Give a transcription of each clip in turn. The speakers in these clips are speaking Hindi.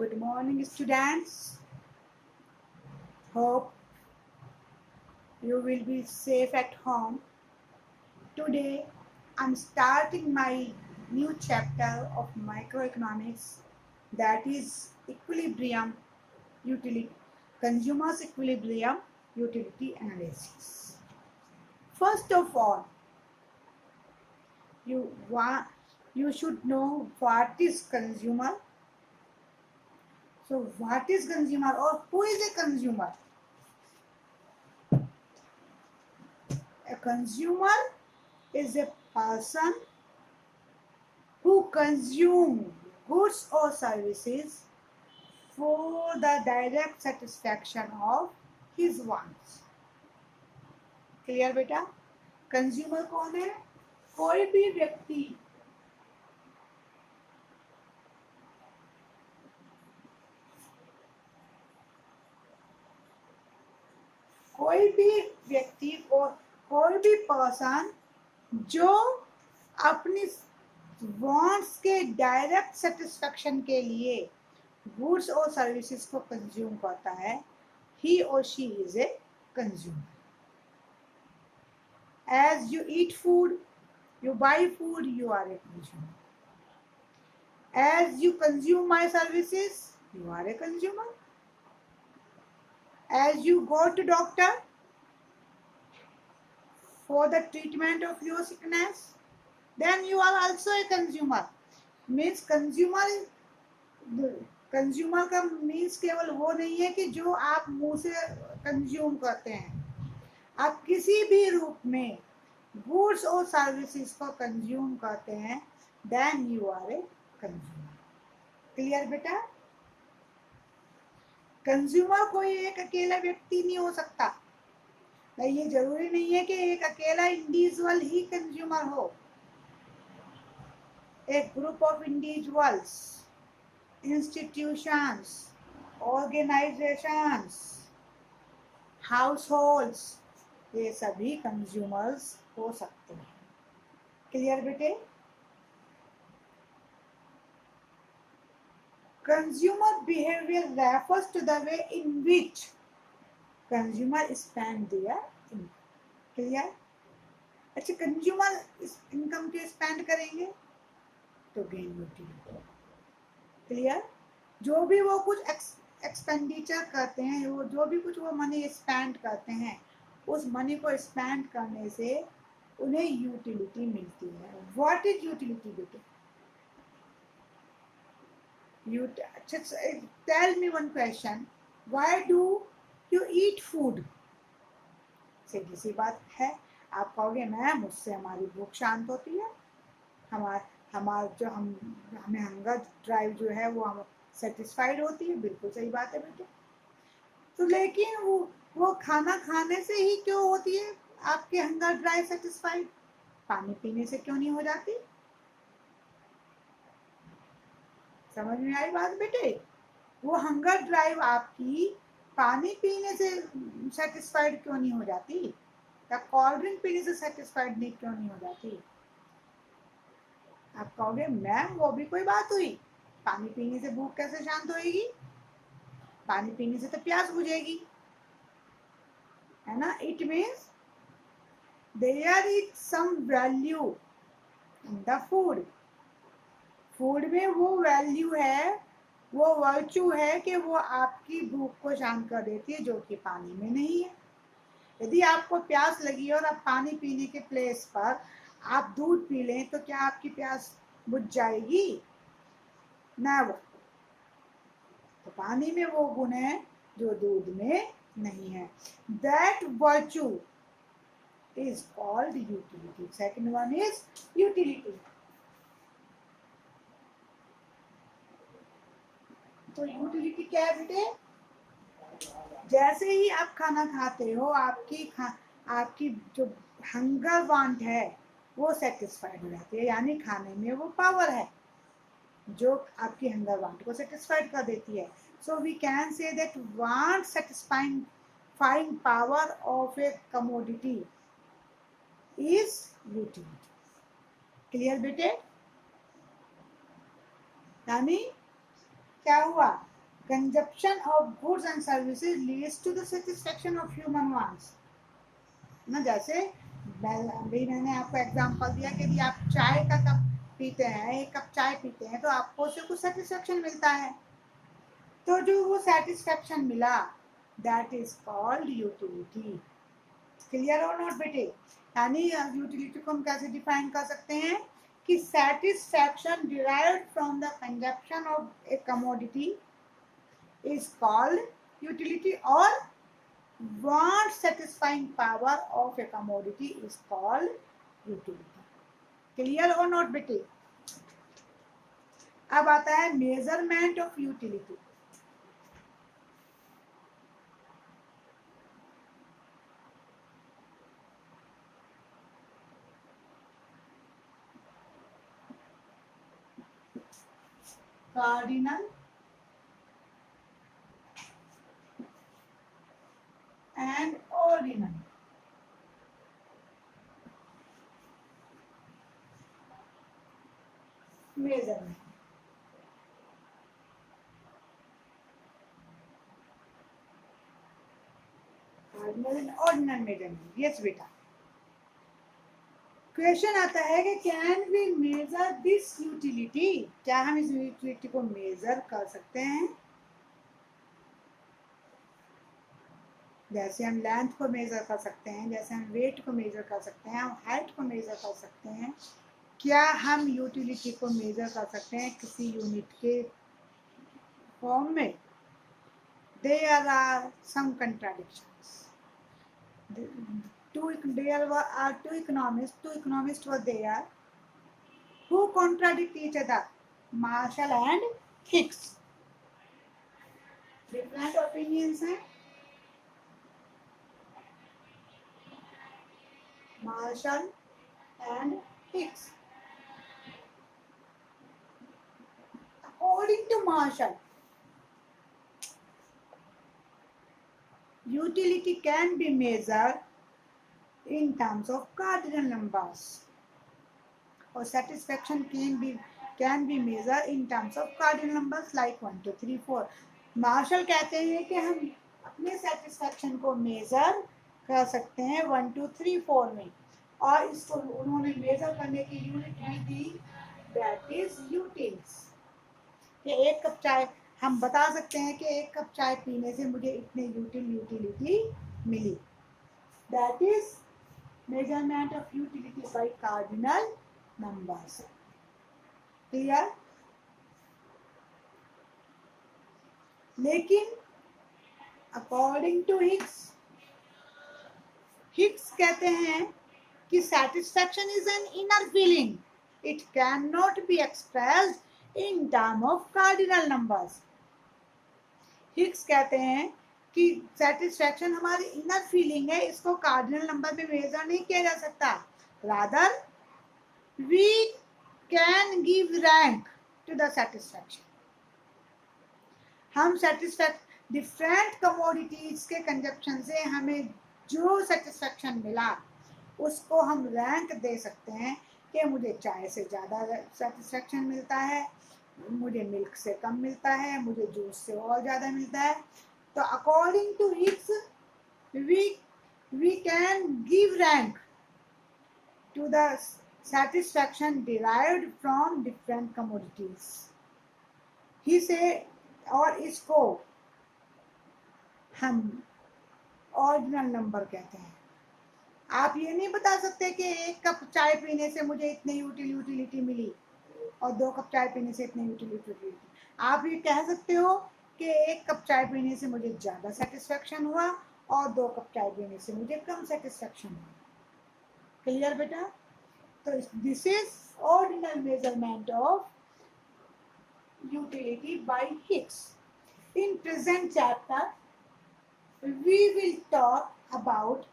Good morning, students. Hope you will be safe at home. Today, I'm starting my new chapter of microeconomics, that is equilibrium utility, consumers equilibrium utility analysis. First of all, you want you should know what is consumer. So, what is consumer or who is a consumer? A consumer is a person who consume goods or services for the direct satisfaction of his wants. Clear बेटा? कंज्यूमर कौन है? कोई भी व्यक्ति और कोई भी पर्सन जो अपनी वांट्स के डायरेक्ट सेटिस्फेक्शन के लिए गुड्स और सर्विसेज को कंज्यूम करता है, he or she is a consumer. As you eat food, you buy food, you are a consumer. As you consume my services, you are a consumer. As you go to doctor for the treatment of your sickness, then you are also a consumer. Means consumer का मीन्स केवल वो नहीं है कि जो आप मुंह से कंज्यूम करते हैं, आप किसी भी रूप में गुड्स और सर्विसेज को कंज्यूम करते हैं, then you are a consumer. Clear बेटा? कंज्यूमर कोई एक अकेला व्यक्ति नहीं हो सकता. ये जरूरी नहीं है कि एक अकेला इंडिविजुअल ही कंज्यूमर हो. एक group of individuals, institutions, organizations, households, ये सभी कंज्यूमर्स हो सकते हैं. क्लियर बेटे? Consumer behaviour refers to the way in which consumer spend their income. Clear? अच्छा, कंज्यूमर इनकम के स्पेंड करेंगे तो गेन यूटिलिटी. क्लियर? जो भी वो कुछ एक्सपेंडिचर करते हैं, वो जो भी कुछ वो मनी स्पेंड करते हैं, उस मनी को स्पेंड करने से उन्हें यूटिलिटी मिलती है. व्हाट इज यूटिलिटी बेटे? Tell me one question. Why do you eat food? सीधी सी बात है. आप कहोगे मैम उससे हमारी भूख शांत होती है, हमें हंगर ड्राइव जो है वो हम सेटिस्फाइड होती है. बिल्कुल सही बात है बेटे. तो लेकिन वो खाना खाने से ही क्यों होती है आपके हंगर ड्राइव सेटिस्फाइड? पानी पीने से क्यों नहीं हो जाती? समझ में आई बात बेटे? वो हंगर ड्राइव आपकी पानी पीने से सेटिस्फाइड क्यों नहीं हो जाती, या कोल्ड ड्रिंक पीने से सेटिस्फाइड नहीं क्यों नहीं हो जाती? आप कहोगे मैम वो भी कोई बात हुई, पानी पीने से भूख कैसे शांत होएगी? पानी पीने से तो प्यास बुझेगी, है ना? It means there is some value in the food. Food में वो वैल्यू है, वो वर्च्यू है कि वो आपकी भूख को शांत कर देती है, जो कि पानी में नहीं है. यदि आपको प्यास लगी और आप पानी पीने के प्लेस पर आप दूध पी लें तो क्या आपकी प्यास बुझ जाएगी? नेवर. तो पानी में वो गुण है जो दूध में नहीं है. That virtue is called utility. Second one is utility. तो यूटिलिटी क्या है बेटे? जैसे ही आप खाना खाते हो, आपकी जो हंगर वांट है वो सेटिस्फाइड हो जाती है. यानी खाने में वो पावर है जो आपकी हंगर वांट को सेटिस्फाइड कर देती है. So we can say that want satisfying power of a commodity is utility. Clear बेटे? यानी क्या हुआ? consumption of goods and services leads to the satisfaction of human wants. ना जैसे अभी मैंने आपको एग्जांपल दिया कि यदि आप चाय का कप पीते हैं, एक कप चाय पीते हैं, तो आपको उससे कुछ सेटिस्फेक्शन मिलता है, तो जो वो सेटिस्फेक्शन मिला that is called utility. Clear और नॉट बेटे? यानी यूटिलिटी को हम कैसे डिफाइन कर सकते हैं कि satisfaction derived from the consumption of a commodity is called utility, or want satisfying power of a commodity is called utility. Clear or not बेटे? अब आता है measurement of utility. Cardinal and ordinal. Measurement. Ordinal and ordinal measurement. Yes बेटा। क्वेश्चन आता है कि can we measure this utility, क्या हम इस यूटिलिटी को मेजर कर सकते हैं? जैसे हम लेंथ को मेजर कर सकते हैं, जैसे हम वेट को मेजर कर सकते हैं, हम हाइट को मेजर कर सकते हैं, क्या हम यूटिलिटी को मेजर कर सकते हैं किसी यूनिट के फॉर्म में? There are some contradictions. Two economists were there who contradict each other, Marshall and Hicks. Different opinions हैं, Marshall and Hicks. According to Marshall, utility can be measured in terms of cardinal numbers, or satisfaction can be measured in terms of cardinal numbers like 1 2 3 4. Martial कहते हैं कि हम अपने सेटिस्फैक्शन को मेजर कर सकते हैं 1 2 3 4 में, और इसको उन्होंने मेजर करने की यूनिट भी दी, दैट इज यूटिल्स। कि एक कप चाय, हम बता सकते हैं कि एक कप चाय पीने से मुझे इतने यूटिलिटी मिली, that is measurement of utility by cardinal numbers. Clear? लेकिन according to Hicks कहते हैं कि satisfaction is an inner feeling. It cannot be expressed in terms of cardinal numbers. Hicks कहते हैं कि सेटिस्फैक्शन हमारी इनर फीलिंग है, इसको कार्डिनल नंबर में मेजर नहीं किया जा सकता। Rather we can give rank to the satisfaction. हम सेटिस्फैक्शन डिफरेंट कमोडिटीज के कंजप्शन से हमें जो सेटिस्फैक्शन मिला उसको हम रैंक दे सकते हैं कि मुझे चाय से ज़्यादा सेटिस्फैक्शन मिलता है, मुझे मिल्क से कम मिलता है, मुझे जूस से और ज़्यादा मिलता है। तो according to Hicks, we can give rank to the satisfaction derived from different commodities. He say, और इसको हम ऑर्डिनल नंबर कहते हैं। आप ये नहीं बता सकते कि एक कप चाय पीने से मुझे इतनी यूटिलिटी मिली और 2 कप चाय पीने से इतनी यूटिलिटी। आप ये कह सकते हो कि एक कप चाय पीने से मुझे ज़्यादा सेटिस्फैक्शन हुआ और 2 कप चाय पीने से मुझे कम सेटिस्फैक्शन हुआ। क्लियर बेटा? तो this is ordinal measurement of utility by Hicks. In present chapter we will talk about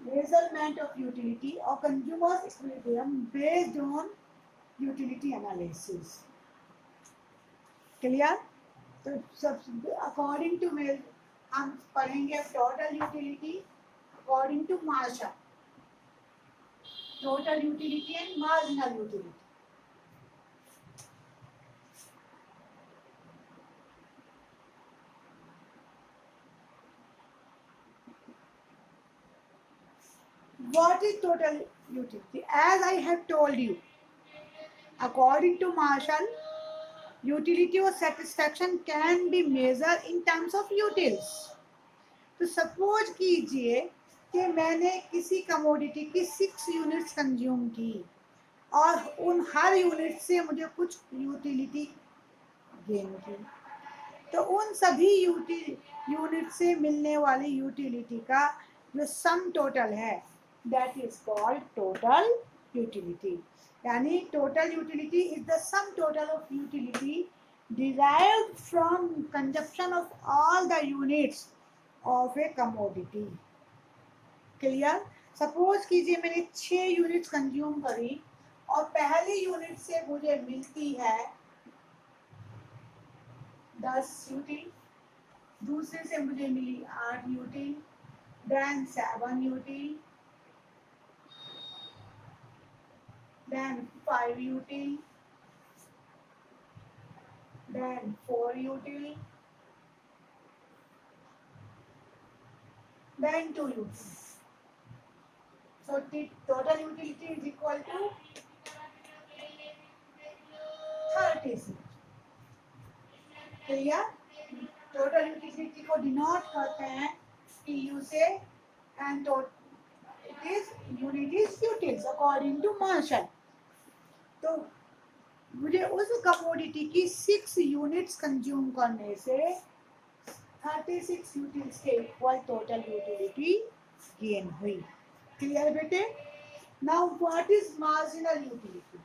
measurement of utility or consumer's equilibrium based on utility analysis. Clear? तो सब अकॉर्डिंग टू हम पढ़ेंगे total utility according to Marshall, total utility and marginal utility. What is total utility? As I have told you, according to Marshall, utility or satisfaction can be measured in terms of utils. तो सपोज कीजिए कि मैंने किसी कमोडिटी की 6 यूनिट्स कंज्यूम की और उन हर यूनिट से मुझे कुछ यूटिलिटी गेन की, तो उन सभी यूनिट से मिलने वाली यूटिलिटी का जो सम टोटल है that is called total utility. यानी total utility is the sum total of utility derived from consumption of all the units of a commodity. Clear? Suppose कीजिए मैंने 6 यूनिट्स कंज्यूम करी और पहली यूनिट से मुझे मिलती है 10 यूटी, दूसरे से मुझे मिली 8 util, then 7 util, then 5 util, then 4 util, then 2 utility. So the total utility is equal to 36. Clear? Total utility को डिनोट करते हैं TU से and it is unit is utils according to Marshall. तो मुझे उस कमोडिटी की 6 यूनिट्स कंज्यूम करने से 36 यूटिल्स के इक्वल टोटल यूटिलिटी गेन हुई. क्लियर बेटे? Now what is marginal utility?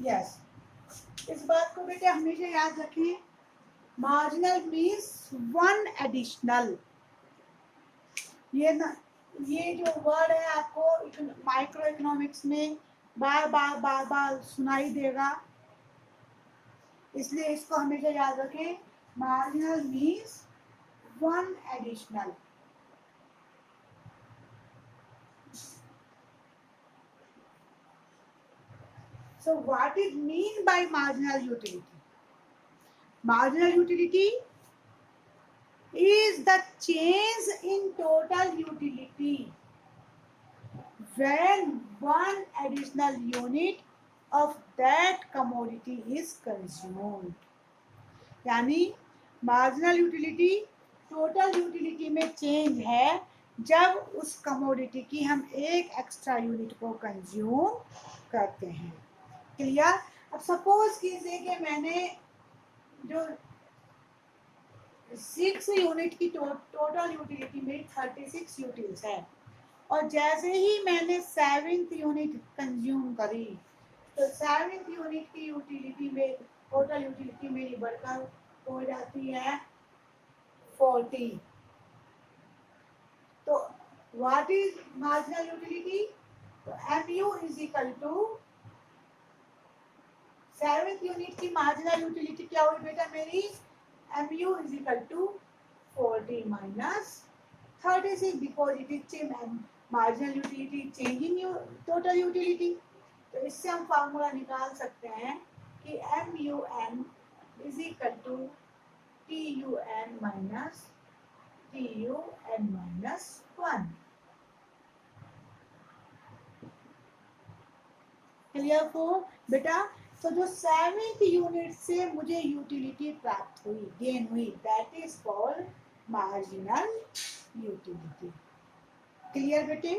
Yes, इस बात को बेटे हमेशा याद रखिए. Marginal means one additional. ये जो वर्ड है आपको माइक्रो इकोनॉमिक्स में बार बार सुनाई देगा, इसलिए इसको हमेशा याद रखें. Marginal means one additional. So what is mean by marginal utility? Marginal utility is the change in total utility when one additional unit of that commodity is consumed. यानी marginal utility total utility में change है जब उस commodity की हम एक एक्स्ट्रा यूनिट को कंज्यूम करते हैं. क्लियर? अब सपोज कीजिए कि मैंने जो 6 यूनिट की टोटल यूटिलिटी में 36 यूटिल्स है और जैसे ही मैंने 7th यूनिट कंज्यूम करी तो 7th यूनिट की यूटिलिटी में टोटल यूटिलिटी मेरी बढ़कर हो जाती है 40. तो व्हाट इज मार्जिनल यूटिलिटी? तो MU is equal to 7th unit की मार्जिनल यूटिलिटी क्या हुई बेटा मेरी? MU is equal to 40 minus 36 because it is change marginal utility changing total utility. तो इससे हम फार्मूला निकाल सकते हैं कि MUN is equal to TUN minus TUN minus 1. Clear हो बेटा? तो जो 7th यूनिट से मुझे यूटिलिटी प्राप्त हुई, गेन हुई, that is called marginal utility. Clear बेटे?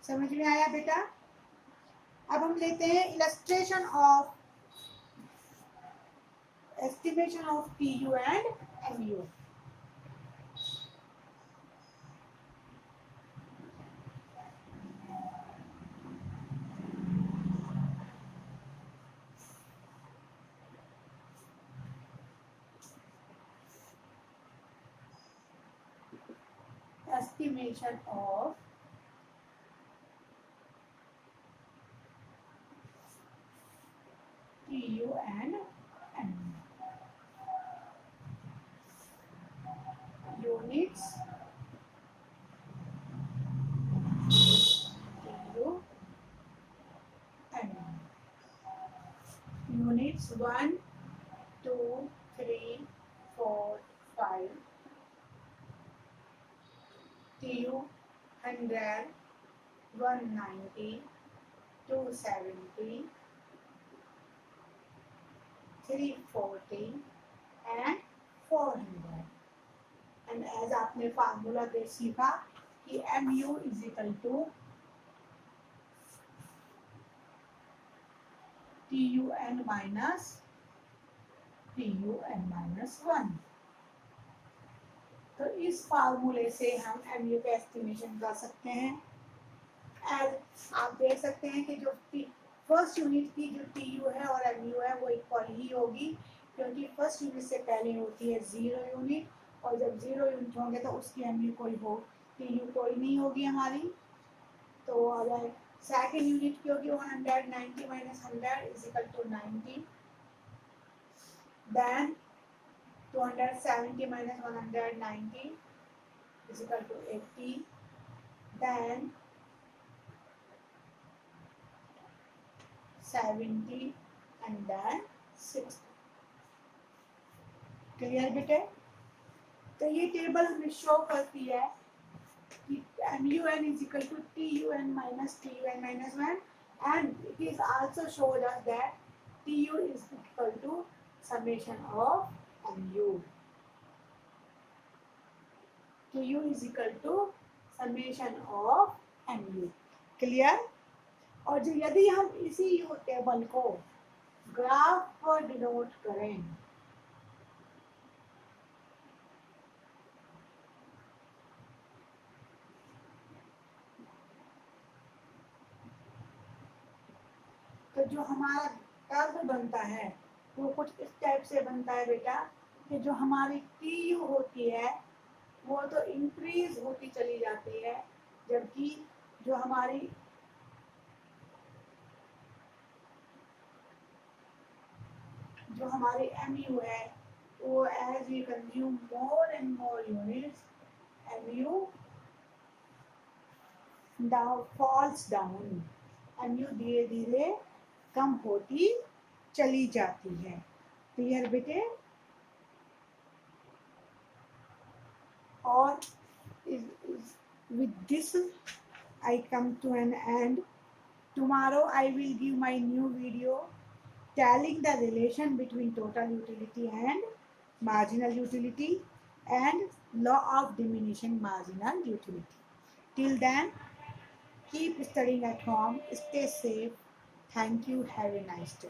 समझ में आया बेटा? अब हम लेते हैं illustration of estimation of TU and MU. Estimation of TU and MU. Units TU and MU. units 1, 2, 3, 4, 5. TU 100, 190, 270, 340 and 400. And as आपने फार्मूला दे सीखा कि mu is equal to TUN minus TUN minus 1। तो इस फार्मूले से हम mu का एस्टिमेशन कर सकते हैं। एज आप देख सकते हैं कि जो फर्स्ट यूनिट की जो TU है और mu है वो इक्वल ही होगी, क्योंकि फर्स्ट यूनिट से पहले होती है 0 यूनिट, और जब 0 यूनिट होंगे तो उसकी mu कोई हो, TU कोई नहीं होगी हमारी। तो अगर सेकेंड यूनिट की होगी 190 minus 100 is equal to 90, then 270 minus 190 is equal to 80, then 70 and then 60। Clear बेटे? तो ये टेबल हमें शो करती है कि MUN is equal to TUN minus TUN minus 1, and it is also showed us that TU is equal to summation of MU. TU is equal to summation of MU। Clear? और जो यदि हम इसी U टेबल को ग्राफ पर डिनोट करें, तो जो हमारा कर्व बनता है वो कुछ इस टाइप से बनता है बेटा, कि जो हमारी TU होती है वो तो इंक्रीज होती चली जाती है, जबकि जो हमारी MU है वो as we consume more and more units, MU down falls down, MU धीरे धीरे कम होती चली जाती है। क्लियर बेटे? और with this I come to an end. Tomorrow I will give my new video telling the relation between total utility and marginal utility and law of diminishing marginal utility. Till then, keep studying at home, stay safe. Thank you. Have a nice day.